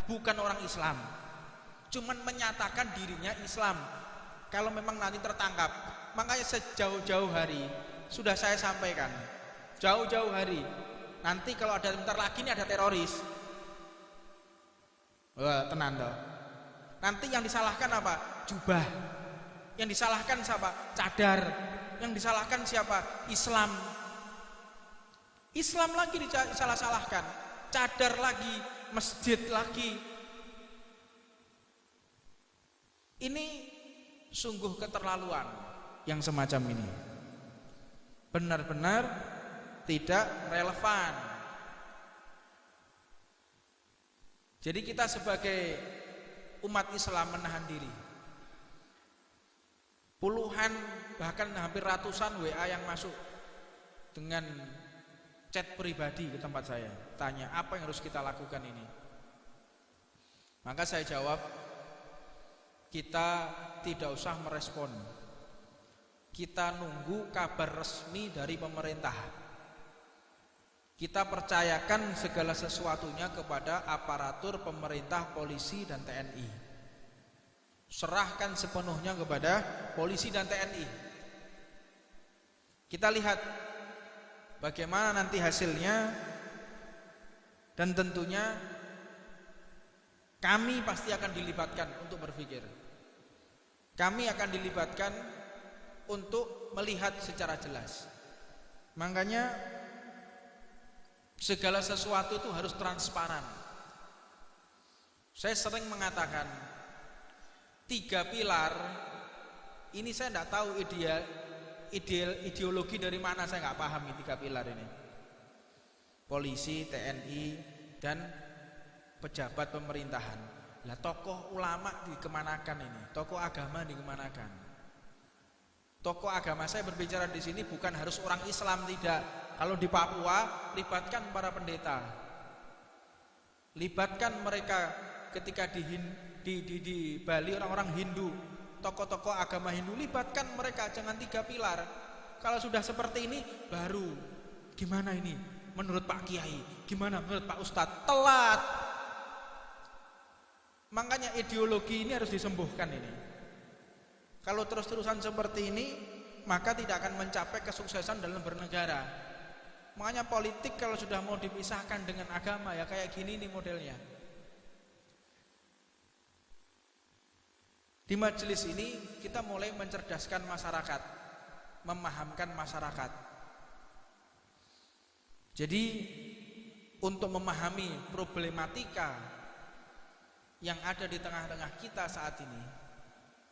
bukan orang Islam, cuman menyatakan dirinya Islam. Kalau memang nanti tertangkap, makanya sejauh-jauh hari sudah saya sampaikan, jauh-jauh hari, nanti kalau ada bentar lagi ini ada teroris, wah tenan toh. Nanti yang disalahkan apa? Jubah. Yang disalahkan siapa? Cadar. Yang disalahkan siapa? Islam. Islam lagi disalah-salahkan, cadar lagi, masjid lagi. Ini sungguh keterlaluan yang semacam ini. Benar-benar tidak relevan. Jadi kita sebagai umat Islam menahan diri. Puluhan bahkan hampir ratusan WA yang masuk dengan chat pribadi ke tempat saya, tanya apa yang harus kita lakukan ini. Maka saya jawab, kita tidak usah merespon, kita nunggu kabar resmi dari pemerintah. Kita percayakan segala sesuatunya kepada aparatur pemerintah, polisi dan TNI. Serahkan sepenuhnya kepada polisi dan TNI. Kita lihat bagaimana nanti hasilnya, dan tentunya kami pasti akan dilibatkan untuk berpikir. Kami akan dilibatkan untuk melihat secara jelas. Makanya segala sesuatu itu harus transparan. Saya sering mengatakan 3 pilar ini, saya tidak tahu ideologi dari mana, saya nggak paham ini 3 pilar ini. Polisi, TNI, dan pejabat pemerintahan. Lah tokoh ulama dikemanakan ini? Tokoh agama dikemanakan? Tokoh agama, saya berbicara di sini bukan harus orang Islam, tidak. Kalau di Papua, libatkan para pendeta, libatkan mereka ketika di Bali orang-orang Hindu, tokoh-tokoh agama Hindu, libatkan mereka, jangan 3 pilar. Kalau sudah seperti ini baru gimana ini menurut Pak Kiai, gimana menurut Pak Ustadz, telat. Makanya ideologi ini harus disembuhkan ini. Kalau terus-terusan seperti ini, maka tidak akan mencapai kesuksesan dalam bernegara. Makanya politik kalau sudah mau dipisahkan dengan agama, ya kayak gini nih modelnya. Di majelis ini kita mulai mencerdaskan masyarakat, memahamkan masyarakat. Jadi untuk memahami problematika yang ada di tengah-tengah kita saat ini,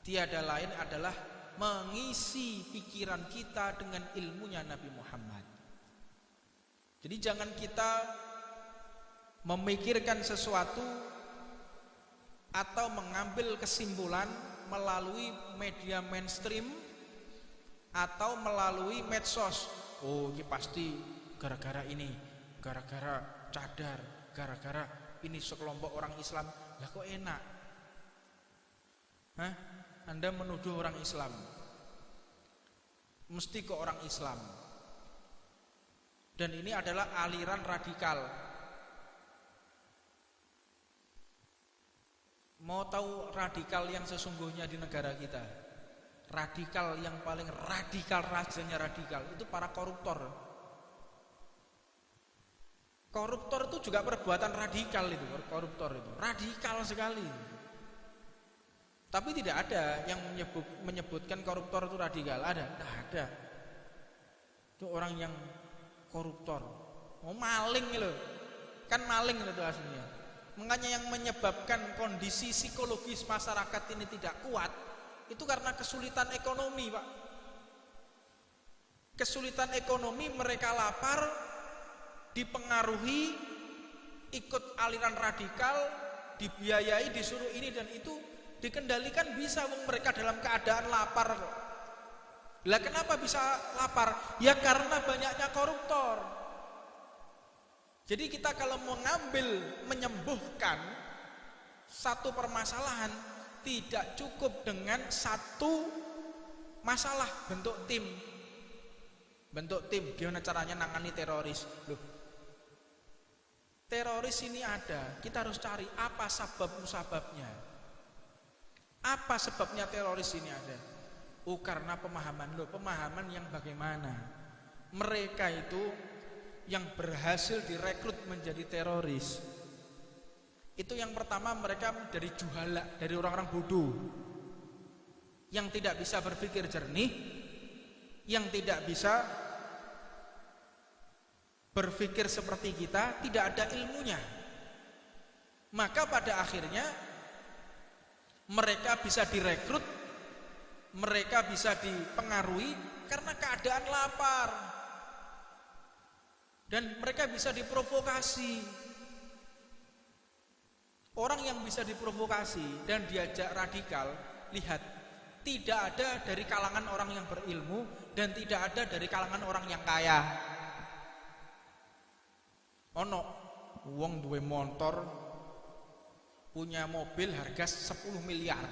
tiada lain adalah mengisi pikiran kita dengan ilmunya Nabi Muhammad. Jadi jangan kita memikirkan sesuatu atau mengambil kesimpulan melalui media mainstream atau melalui medsos. Oh, ini pasti gara-gara ini, gara-gara cadar, gara-gara ini sekelompok orang Islam. Lah kok enak? Hah? Anda menuduh orang Islam, mesti ke orang Islam. Dan ini adalah aliran radikal. Mau tahu radikal yang sesungguhnya di negara kita? Radikal yang paling radikal, rajanya radikal itu para koruptor. Koruptor itu juga perbuatan radikal itu, koruptor itu radikal sekali. Tapi tidak ada yang menyebutkan koruptor itu radikal. Ada? Tidak ada. Itu orang yang koruptor. Mau maling loh. Kan maling itu aslinya. Makanya yang menyebabkan kondisi psikologis masyarakat ini tidak kuat itu karena kesulitan ekonomi, Pak. Kesulitan ekonomi, mereka lapar, dipengaruhi, ikut aliran radikal, dibiayai, disuruh ini dan itu, dikendalikan bisa, mereka dalam keadaan lapar kok. Lah kenapa bisa lapar? Ya karena banyaknya koruptor. Jadi kita kalau mengambil, menyembuhkan satu permasalahan, tidak cukup dengan satu masalah, bentuk tim. Bentuk tim, gimana caranya nangani teroris? Loh, teroris ini ada, kita harus cari apa sebab musababnya. Apa sebabnya teroris ini ada? Oh, karena pemahaman pemahaman yang bagaimana? Mereka itu yang berhasil direkrut menjadi teroris. Itu yang pertama, mereka dari juhala, dari orang-orang bodoh yang tidak bisa berpikir jernih, yang tidak bisa berpikir seperti kita, tidak ada ilmunya. Maka pada akhirnya mereka bisa direkrut, mereka bisa dipengaruhi karena keadaan lapar, dan mereka bisa diprovokasi. Orang yang bisa diprovokasi dan diajak radikal, lihat, tidak ada dari kalangan orang yang berilmu dan tidak ada dari kalangan orang yang kaya. Ono wong duwe motor, punya mobil harga 10 miliar.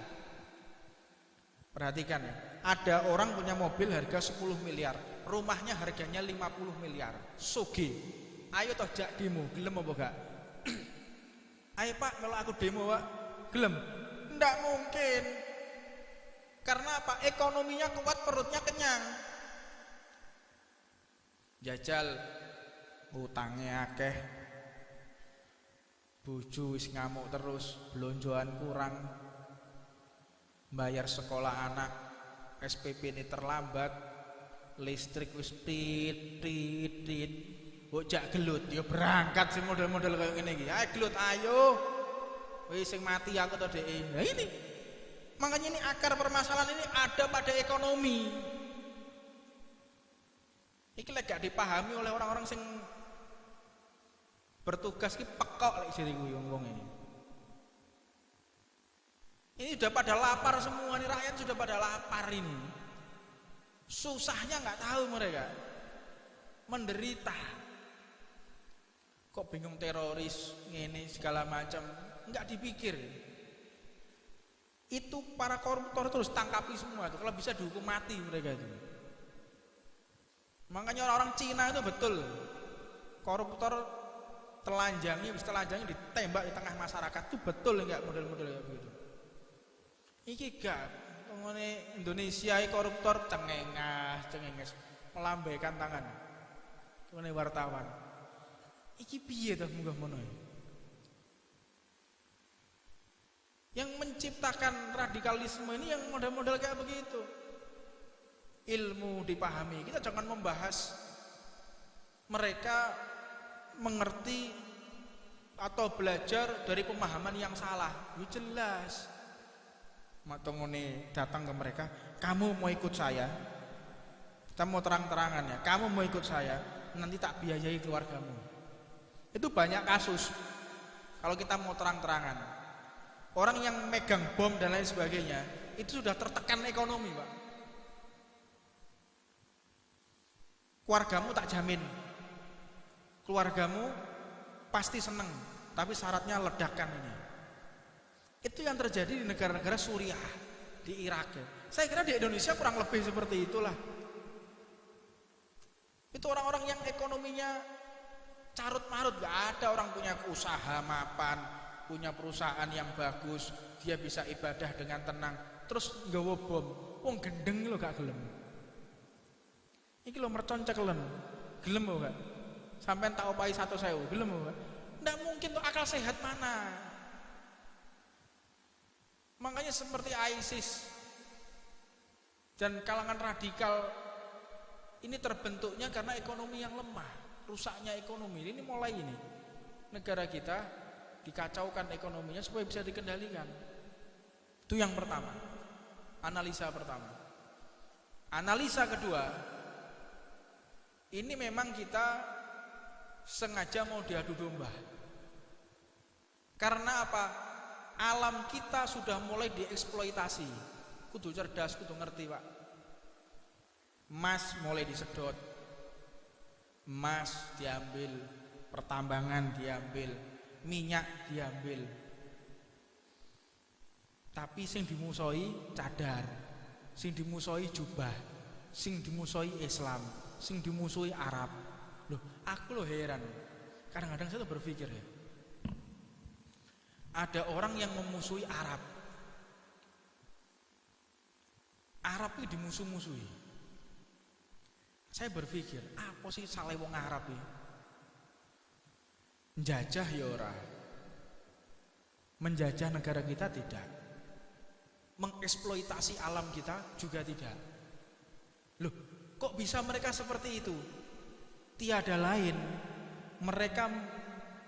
Perhatikan ya, ada orang punya mobil harga 10 miliar, rumahnya harganya 50 miliar. Sugih. Ayo toh jak demo, gelem apa gak? Ayo Pak, kalau aku demo Pak, gelem? Ndak mungkin. Karena apa? Ekonominya kuat, perutnya kenyang. Jajal utangnya akeh, bojo wis ngamuk terus, blonjoan kurang, bayar sekolah anak, SPP ini terlambat, listrik wis tit. Bocah gelut, ya berangkat sing model-model kayak gini iki. Ayo gelut, ayo. Wis sing mati aku to dhek. Nah ini. Makanya ini akar permasalahan ini ada pada ekonomi. Iki lek gak dipahami oleh orang-orang sing bertugas ki pekok lek jeriku wong-wong ini. Ini sudah pada lapar semua nih, rakyat sudah pada lapar ini. Susahnya nggak tahu mereka. Menderita. Kok bingung teroris ngene segala macam, nggak dipikir. Itu para koruptor terus tangkapi semua itu. Kalau bisa dihukum mati mereka itu. Makanya orang-orang Cina itu betul. Koruptor telanjangi ditembak di tengah masyarakat itu betul enggak model-model kayak begitu. Iki gak ngene Indonesia koruptor cengenges melambaikan tangan. Ngene wartawan. Iki piye to munggah mono. Yang menciptakan radikalisme ini yang model-model kayak begitu. Ilmu dipahami. Kita jangan membahas mereka mengerti atau belajar dari pemahaman yang salah. Ya jelas. Matongone datang ke mereka, kamu mau ikut saya? Kita mau terang-terangan ya, kamu mau ikut saya, nanti tak biayai keluargamu. Itu banyak kasus. Kalau kita mau terang-terangan, orang yang megang bom dan lain sebagainya, itu sudah tertekan ekonomi, Pak. Keluargamu tak jamin. Keluargamu pasti seneng, tapi syaratnya ledakan ini. Itu yang terjadi di negara-negara Suriah, di Irak. Saya kira di Indonesia kurang lebih seperti itulah. Itu orang-orang yang ekonominya carut-marut, gak ada orang punya usaha mapan, punya perusahaan yang bagus, dia bisa ibadah dengan tenang, terus nggawa bom. Wong gendeng lo gak gelem. Iki lo mercon cekelen, gelem lo gak? Sampai tak opahi 1.000, gelem lo gak? Nggak mungkin tuh, akal sehat mana? Makanya seperti ISIS dan kalangan radikal ini terbentuknya karena ekonomi yang lemah, rusaknya ekonomi. Ini mulai ini negara kita dikacaukan ekonominya supaya bisa dikendalikan. Itu yang pertama, analisa pertama. Analisa kedua, ini memang kita sengaja mau diadu domba. Karena apa? Alam kita sudah mulai dieksploitasi. Kudu cerdas, kudu ngerti, Pak. Emas mulai disedot, emas diambil, pertambangan diambil, minyak diambil. Tapi sing dimusoi cadar, sing dimusoi jubah, sing dimusoi Islam, sing dimusoi Arab. Loh, aku loh heran. Kadang-kadang saya tuh berpikir ya, Ada orang yang memusuhi Arab. Arab itu dimusuh-musuhi. Saya berpikir, apa sih salah wong Arab ini? Menjajah ya ora. Menjajah negara kita tidak. Mengeksploitasi alam kita juga tidak. Loh, kok bisa mereka seperti itu? Tiada lain, mereka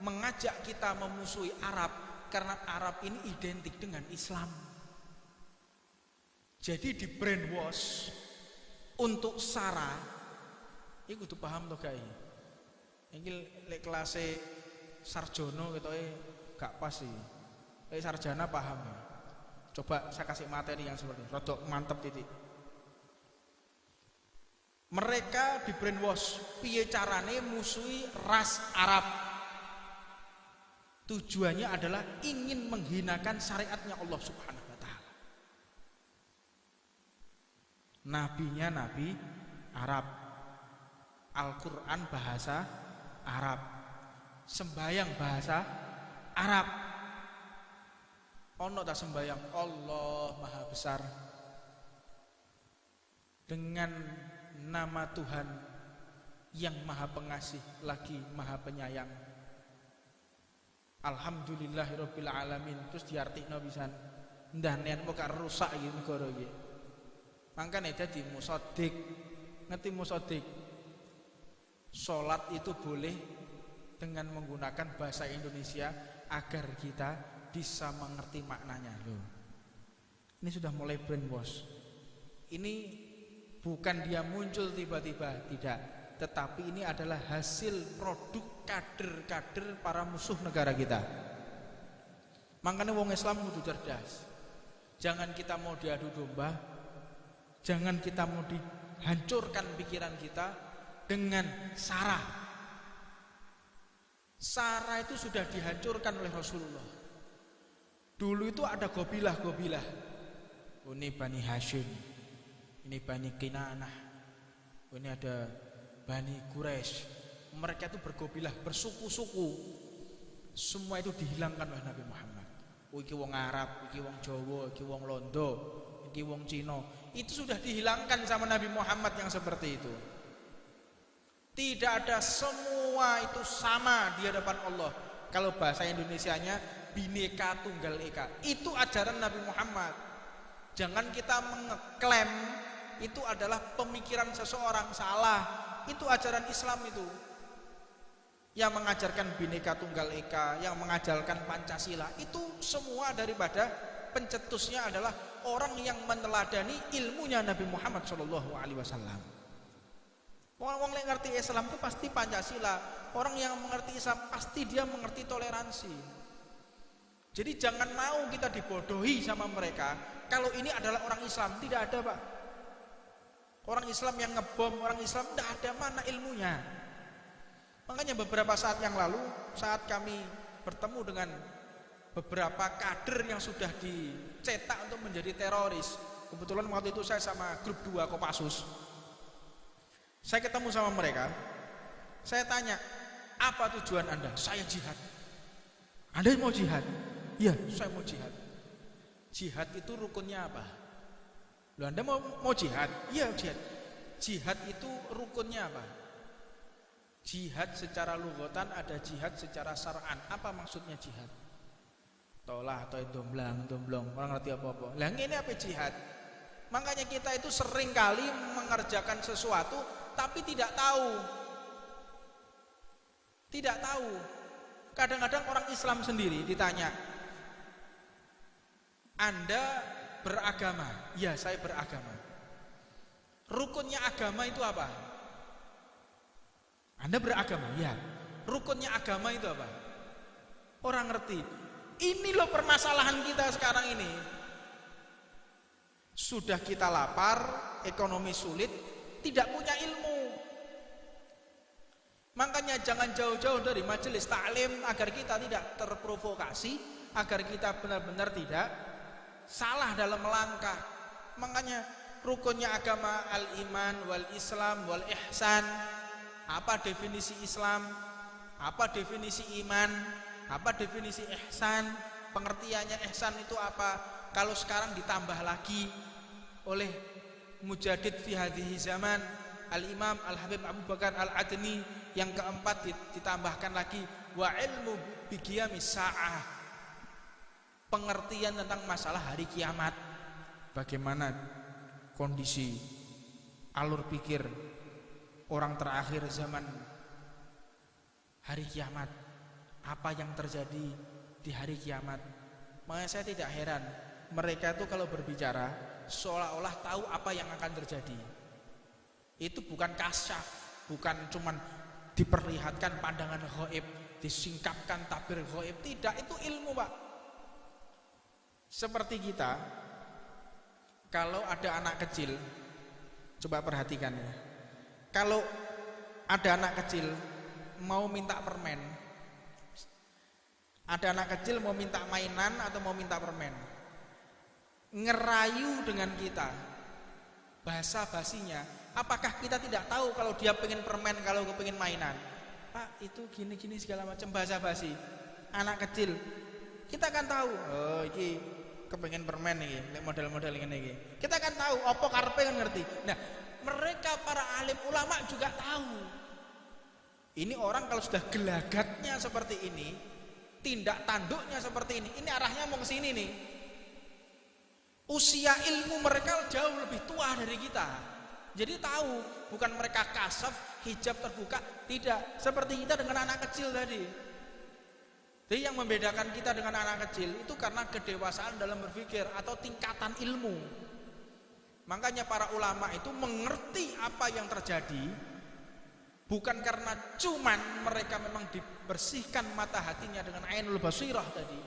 mengajak kita memusuhi Arab karena Arab ini identik dengan Islam. Jadi di brainwash untuk sara, ini kudu paham toh guys. Ini lek kelas sarjono gitu gak pas sih. Lek sarjana paham ya. Coba saya kasih materi yang seperti ini, rodok mantep titik. Mereka di brainwash piye carane musuhi ras Arab. Tujuannya adalah ingin menghinakan syariatnya Allah Subhanahu wa taala. Nabinya nabi Arab. Al-Qur'an bahasa Arab. Sembayang bahasa Arab. Ono tak sembayang Allah Maha Besar dengan nama Tuhan yang Maha Pengasih lagi Maha Penyayang. Alhamdulillahirabbil alamin. Terus diartikno pisan. Ndah nen kok rusak iki negara iki. Mangkane dadi musodik. Ngerti musodik? Salat itu boleh dengan menggunakan bahasa Indonesia agar kita bisa mengerti maknanya loh. Ini sudah mulai brainwash. Ini bukan dia muncul tiba-tiba, tidak. Tetapi ini adalah hasil produk kader-kader para musuh negara kita. Makanya wong Islam kudu cerdas. Jangan kita mau diadu domba. Jangan kita mau dihancurkan pikiran kita dengan sara. Sara itu sudah dihancurkan oleh Rasulullah. Dulu itu ada gobilah-gobilah. Ini Bani Hashim, ini Bani Kinanah, ini ada Bani Quraisy. Mereka itu bergobilah, bersuku-suku. Semua itu dihilangkan oleh Nabi Muhammad. Iki wong Arab, iki wong Jawa, iki wong Londo, iki wong Cina. Itu sudah dihilangkan sama Nabi Muhammad yang seperti itu. Tidak ada, semua itu sama di hadapan Allah. Kalau bahasa Indonesianya Bhinneka Tunggal Ika. Itu ajaran Nabi Muhammad. Jangan kita mengeklaim itu adalah pemikiran seseorang, salah. Itu ajaran Islam itu. Yang mengajarkan Bhinneka Tunggal Ika, yang mengajarkan Pancasila, itu semua daripada pencetusnya adalah orang yang meneladani ilmunya Nabi Muhammad SAW. Orang yang mengerti Islam itu pasti Pancasila. Orang yang mengerti Islam pasti dia mengerti toleransi. Jadi jangan mau kita dibodohi sama mereka. Kalau ini adalah orang Islam, tidak ada Pak. Orang Islam yang ngebom, orang Islam tidak ada, mana ilmunya. Makanya beberapa saat yang lalu, saat kami bertemu dengan beberapa kader yang sudah dicetak untuk menjadi teroris. Kebetulan waktu itu saya sama grup 2 Kopassus. Saya ketemu sama mereka. Saya tanya, apa tujuan Anda? Saya jihad. Anda mau jihad? Iya, saya mau jihad. Jihad itu rukunnya apa? Loh, Anda mau jihad? Iya, jihad. Jihad itu rukunnya apa? Jihad secara lughatan ada, jihad secara syar'an. Apa maksudnya jihad? Tolah atau domblong, orang ngerti apa-apa. Lah ini apa jihad? Makanya kita itu sering kali mengerjakan sesuatu tapi tidak tahu. Tidak tahu. Kadang-kadang orang Islam sendiri ditanya, Anda beragama? Ya, saya beragama. Rukunnya agama itu apa? Anda beragama? Ya. Rukunnya agama itu apa? Orang ngerti. Ini loh permasalahan kita sekarang ini. Sudah kita lapar, ekonomi sulit, tidak punya ilmu. Makanya jangan jauh-jauh dari majelis taklim agar kita tidak terprovokasi, agar kita benar-benar tidak salah dalam melangkah. Makanya rukunnya agama al-iman wal islam wal ihsan. Apa definisi Islam? Apa definisi iman? Apa definisi ihsan? pengertiannya ihsan itu apa? Kalau sekarang ditambah lagi oleh Mujaddid fi hadhihi zaman Al-Imam Al-Habib Abu Bakar Al-Adni, yang keempat ditambahkan lagi wa ilmu bi qiyamis sa'ah, pengertian tentang masalah hari kiamat. Bagaimana kondisi alur pikir orang terakhir zaman hari kiamat, apa yang terjadi di hari kiamat. Makanya saya tidak heran mereka itu kalau berbicara seolah-olah tahu apa yang akan terjadi. Itu bukan kasyaf, bukan cuman diperlihatkan pandangan ghaib, disingkapkan tabir ghaib, tidak, itu ilmu, Pak. Seperti kita kalau ada anak kecil, coba perhatikan ya. Kalau ada anak kecil mau minta permen, ada anak kecil mau minta mainan atau mau minta permen, ngerayu dengan kita, bahasa basinya, apakah kita tidak tahu kalau dia pengen permen, kalau pengen mainan? Pak, itu gini-gini segala macam, bahasa basi anak kecil. Kita kan tahu, oh iki kepengen permen nih, model-model ini. Kita kan tahu, opo karpe kan ngerti. Nah, mereka para alim ulama juga tahu. Ini orang kalau sudah gelagatnya seperti ini, tindak tanduknya seperti ini arahnya mau ke sini nih. Usia ilmu mereka jauh lebih tua dari kita. Jadi tahu, bukan mereka kasaf, hijab terbuka, tidak. Seperti kita dengan anak kecil tadi. Jadi yang membedakan kita dengan anak kecil itu karena kedewasaan dalam berpikir atau tingkatan ilmu. Makanya para ulama itu mengerti apa yang terjadi, bukan karena cuman mereka memang dibersihkan mata hatinya dengan ainul basirah tadi,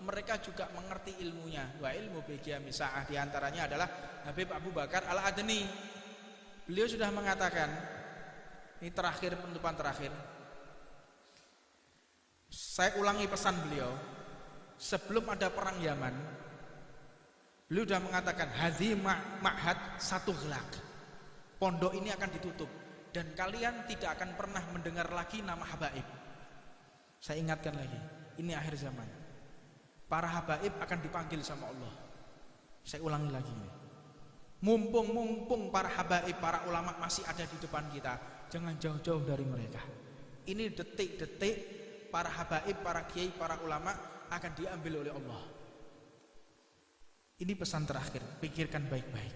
mereka juga mengerti ilmunya. Wa ilmu bi qiyamis sa'ah, diantaranya adalah Habib Abu Bakar Al-Adni. Beliau sudah mengatakan, ini terakhir, penutupan terakhir, saya ulangi pesan beliau sebelum ada perang Yaman. Beliau sudah mengatakan hadzi ma'had satu gelak, pondok ini akan ditutup dan kalian tidak akan pernah mendengar lagi nama habaib. Saya ingatkan lagi, ini akhir zaman, para habaib akan dipanggil sama Allah. Saya ulangi lagi ini, mumpung para habaib, para ulama masih ada di depan kita, jangan jauh-jauh dari mereka. Ini detik-detik para habaib, para kiai, para ulama akan diambil oleh Allah. Ini pesan terakhir, pikirkan baik-baik.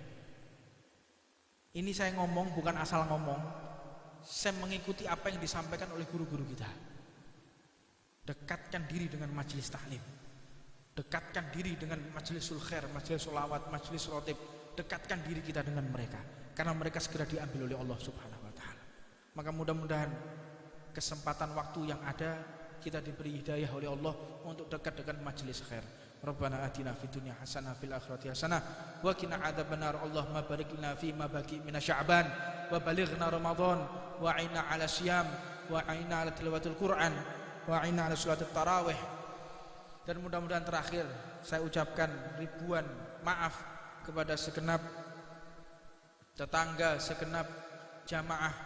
Ini saya ngomong bukan asal ngomong, saya mengikuti apa yang disampaikan oleh guru-guru kita. Dekatkan diri dengan majelis taklim, dekatkan diri dengan majlisul khair, majelis sholawat, majelis rotib. Dekatkan diri kita dengan mereka, karena mereka segera diambil oleh Allah Subhanahu wa ta'ala. Maka mudah-mudahan kesempatan waktu yang ada, kita diberi hidayah oleh Allah untuk dekat dengan majelis khair. Rabbana atina fid dunya hasanah fil akhirati hasanah wa qina adzabannar. Allahumma barik lana fi ma baqi min sya'ban wa balighna ramadan wa aina 'ala siyam wa aina 'ala tilawatil Qur'an wa aina 'ala sholatit tarawih. Dan mudah-mudahan terakhir saya ucapkan ribuan maaf kepada segenap tetangga, segenap jamaah.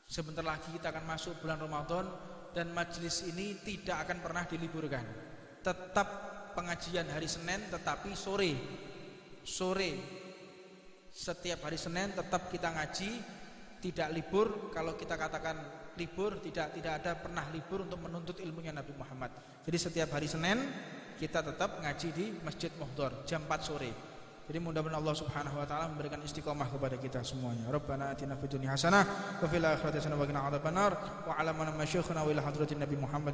Sebentar lagi kita akan masuk bulan Ramadan dan majelis ini tidak akan pernah diliburkan. Tetap pengajian hari Senin, tetapi sore setiap hari Senin tetap kita ngaji, tidak libur. Kalau kita katakan libur, tidak ada pernah libur untuk menuntut ilmunya Nabi Muhammad. Jadi setiap hari Senin kita tetap ngaji di Masjid Muhdhar jam 4 sore. Jadi mudah-mudahan Allah Subhanahu wa taala memberikan istiqomah kepada kita semuanya. Rabbana atina fid dunya hasanah wa fil akhirati hasanah wa qina adzabannar wa 'ala man masyayikhuna wa ila hadratin Nabi Muhammad.